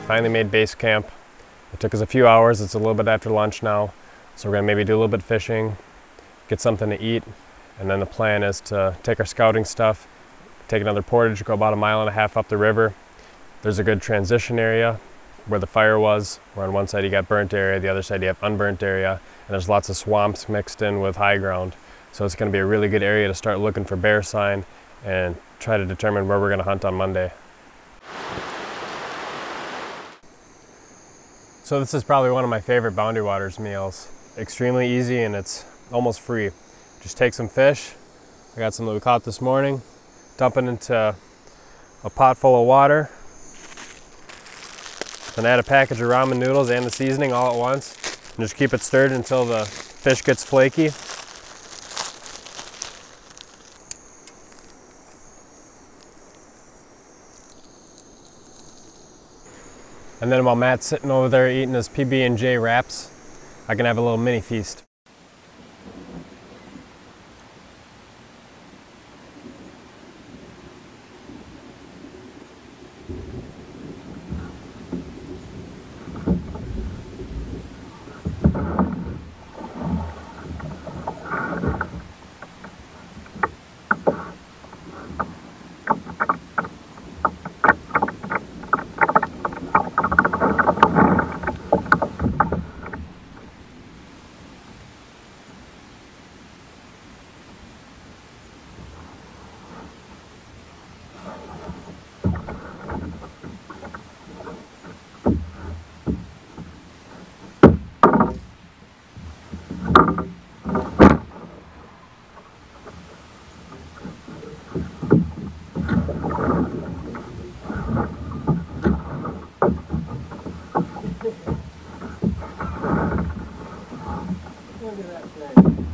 finally made base camp. It took us a few hours. It's a little bit after lunch now. So we're gonna maybe do a little bit of fishing, get something to eat, and then the plan is to take our scouting stuff, take another portage, go about 1.5 miles up the river. There's a good transition area where the fire was, where on one side you got burnt area, the other side you have unburnt area, and there's lots of swamps mixed in with high ground. So it's going to be a really good area to start looking for bear sign and try to determine where we're going to hunt on Monday. So this is probably one of my favorite Boundary Waters meals. Extremely easy and it's almost free. Just take some fish. I got some that we caught this morning, dump it into a pot full of water, then add a package of ramen noodles and the seasoning all at once, and just keep it stirred until the fish gets flaky. And then while Matt's sitting over there eating his PB&J wraps, I can have a little mini feast. Look at that thing.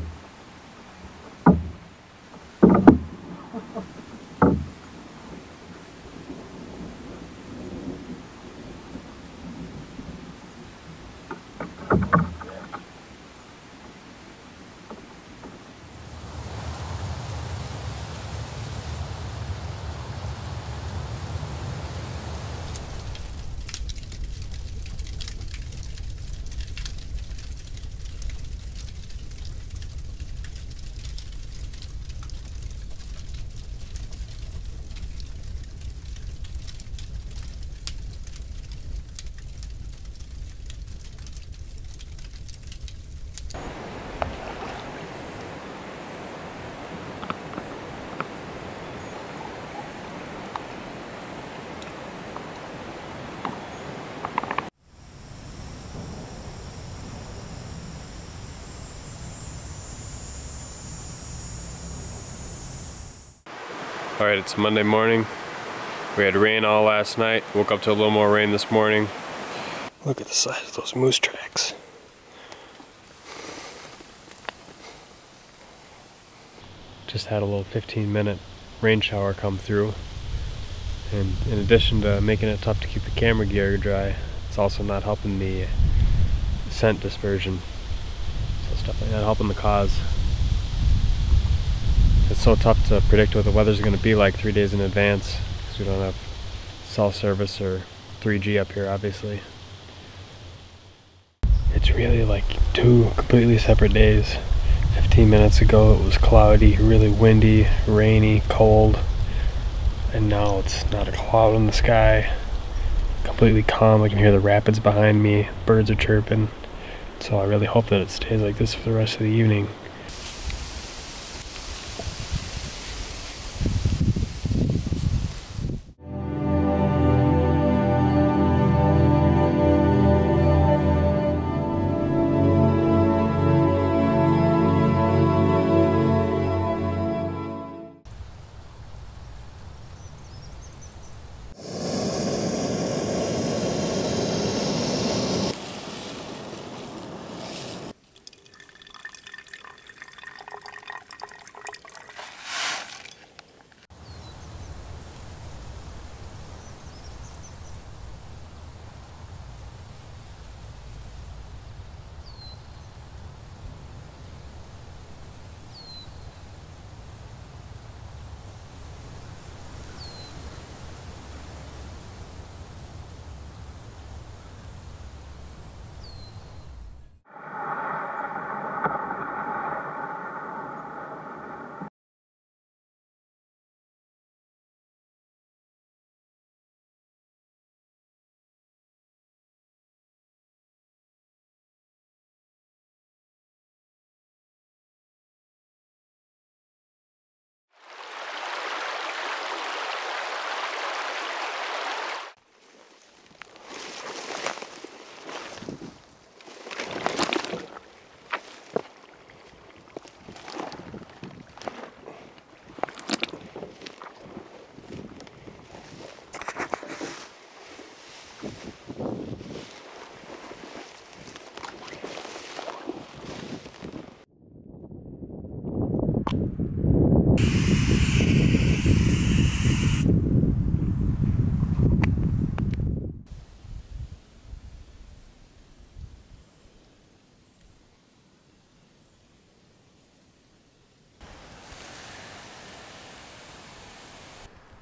Alright, it's Monday morning. We had rain all last night. Woke up to a little more rain this morning. Look at the size of those moose tracks. Just had a little 15-minute rain shower come through. And in addition to making it tough to keep the camera gear dry, it's also not helping the scent dispersion. So stuff like that helping the cause. It's so tough to predict what the weather's going to be like 3 days in advance because we don't have cell service or 3G up here, obviously. It's really like 2 completely separate days. 15 minutes ago it was cloudy, really windy, rainy, cold, and now it's not a cloud in the sky. Completely calm. I can hear the rapids behind me, birds are chirping. So I really hope that it stays like this for the rest of the evening.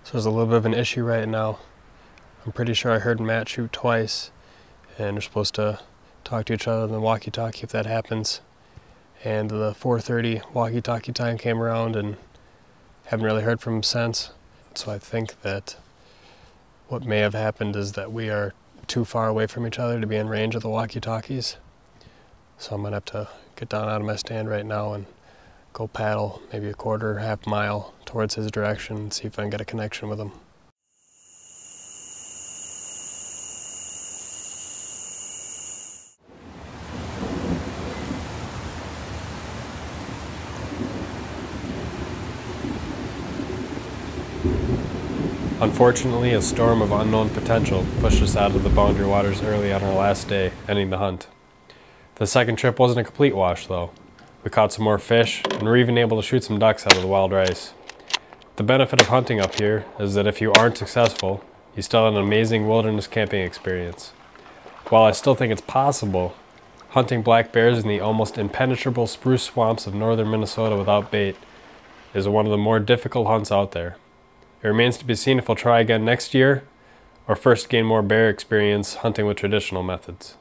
So there's a little bit of an issue right now. I'm pretty sure I heard Matt shoot twice, and we're supposed to talk to each other on the walkie-talkie if that happens. And the 4:30 walkie-talkie time came around and haven't really heard from him since. So I think that what may have happened is that we are too far away from each other to be in range of the walkie-talkies. So I'm gonna have to get down out of my stand right now and go paddle maybe a quarter, half mile towards his direction and see if I can get a connection with him. Unfortunately, a storm of unknown potential pushed us out of the boundary waters early on our last day, ending the hunt. The second trip wasn't a complete wash though. We caught some more fish, and were even able to shoot some ducks out of the wild rice. The benefit of hunting up here is that if you aren't successful, you still have an amazing wilderness camping experience. While I still think it's possible, hunting black bears in the almost impenetrable spruce swamps of northern Minnesota without bait is one of the more difficult hunts out there. It remains to be seen if we'll try again next year, or first gain more bear experience hunting with traditional methods.